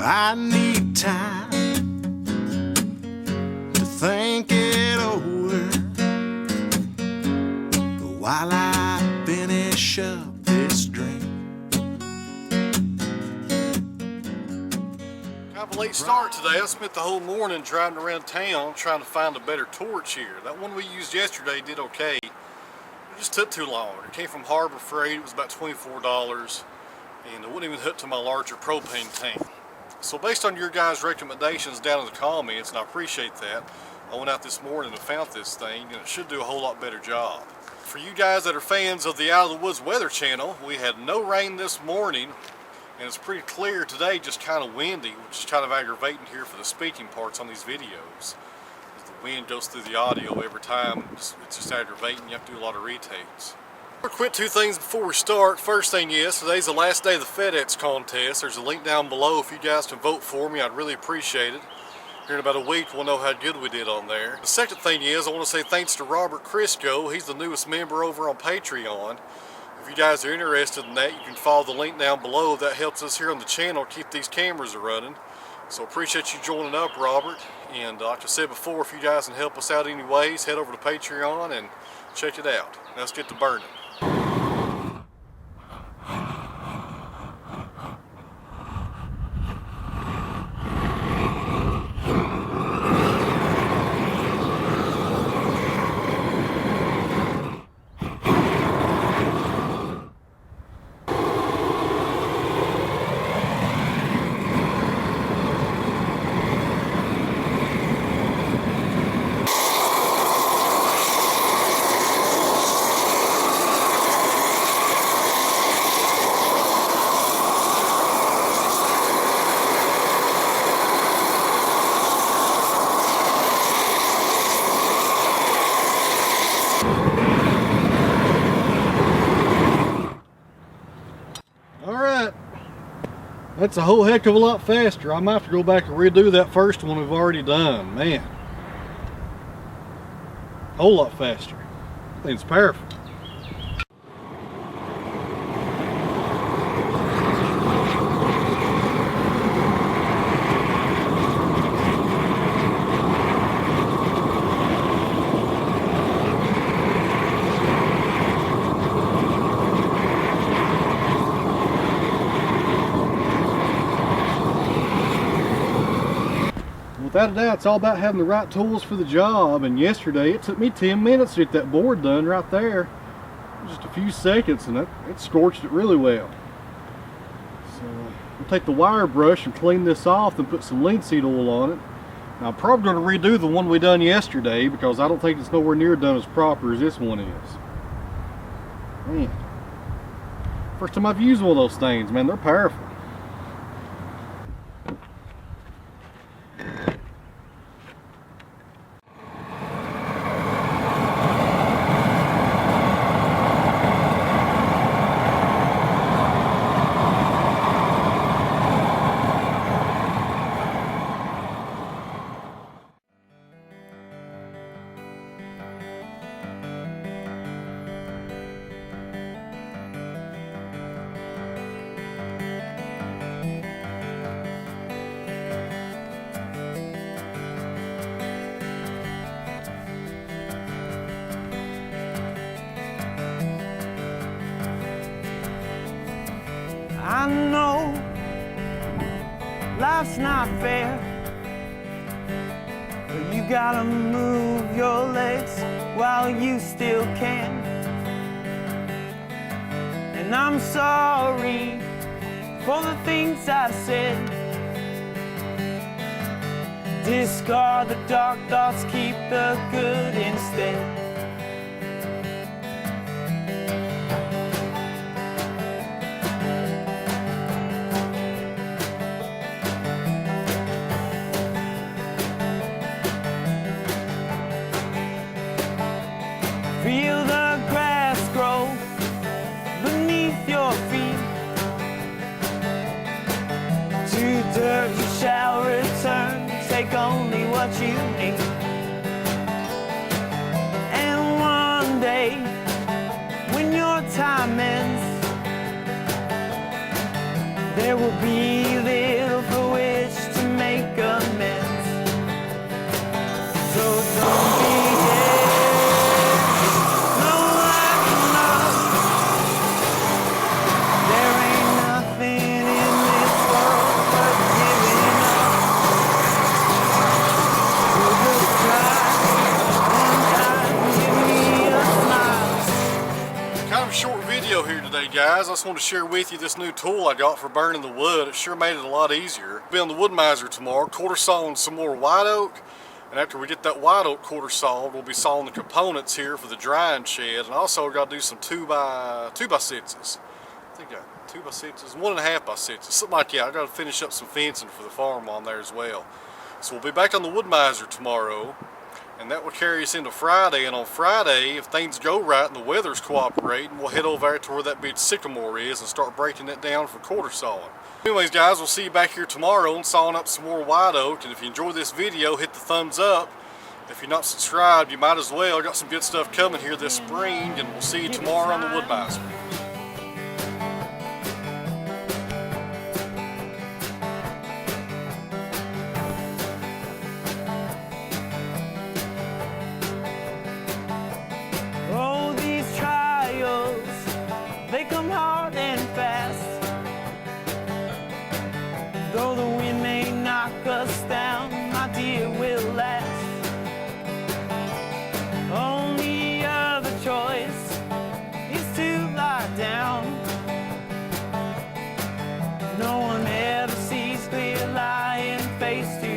I need time to think it over while I finish up this drink. I have a late start today. I spent the whole morning driving around town trying to find a better torch here. That one we used yesterday did okay. It just took too long. It came from Harbor Freight. It was about $24, and it wouldn't even hook to my larger propane tank. So based on your guys' recommendations down in the comments, and I appreciate that, I went out this morning and found this thing, and it should do a whole lot better job. For you guys that are fans of the Out of the Woods Weather channel, we had no rain this morning, and it's pretty clear today, just kind of windy, which is kind of aggravating here for the speaking parts on these videos. As the wind goes through the audio every time, it's just aggravating. You have to do a lot of retakes. I'll quit two things before we start. First thing is, today's the last day of the FedEx contest. There's a link down below if you guys can vote for me. I'd really appreciate it. Here in about a week, we'll know how good we did on there. The second thing is, I want to say thanks to Robert Crisco. He's the newest member over on Patreon. If you guys are interested in that, you can follow the link down below. That helps us here on the channel keep these cameras running. So appreciate you joining up, Robert. And like I said before, if you guys can help us out any ways, head over to Patreon and check it out. Let's get to burning. That's a whole heck of a lot faster. I might have to go back and redo that first one we've already done. Man, a whole lot faster. I think it's powerful. Without a doubt, it's all about having the right tools for the job, and yesterday it took me 10 minutes to get that board done right there. Just a few seconds, and it scorched it really well. So I'll take the wire brush and clean this off and put some linseed oil on it. Now, I'm probably going to redo the one we done yesterday because I don't think it's nowhere near done as proper as this one is. Man, first time I've used one of those things, man, they're powerful. I know life's not fair, but you gotta move your legs while you still can. And I'm sorry for the things I said. Discard the dark thoughts, keep the good instead. Feel the grass grow beneath your feet. To dirt you shall return, take only what you need. And one day, when your time ends, there will be little fruition guys, I just wanted to share with you this new tool I got for burning the wood. It sure made it a lot easier. I'll be on the wood-mizer tomorrow, quarter sawing some more white oak. And after we get that white oak quarter sawed, we'll be sawing the components here for the drying shed. And also we've got to do some 2x6s. I think 2x6s, 1.5x6s, something like that. I've got to finish up some fencing for the farm on there as well. So we'll be back on the wood-mizer tomorrow. And that will carry us into Friday, and on Friday, if things go right and the weather's cooperating, we'll head over there to where that big sycamore is and start breaking it down for quarter sawing. Anyways guys, we'll see you back here tomorrow and sawing up some more white oak. And if you enjoyed this video, hit the thumbs up. If you're not subscribed, you might as well. I got some good stuff coming here this spring, and we'll see you tomorrow on the wood-mizer. They come hard and fast. Though the wind may knock us down, my dear, we'll last. Only other choice is to lie down. No one ever sees clear lying face to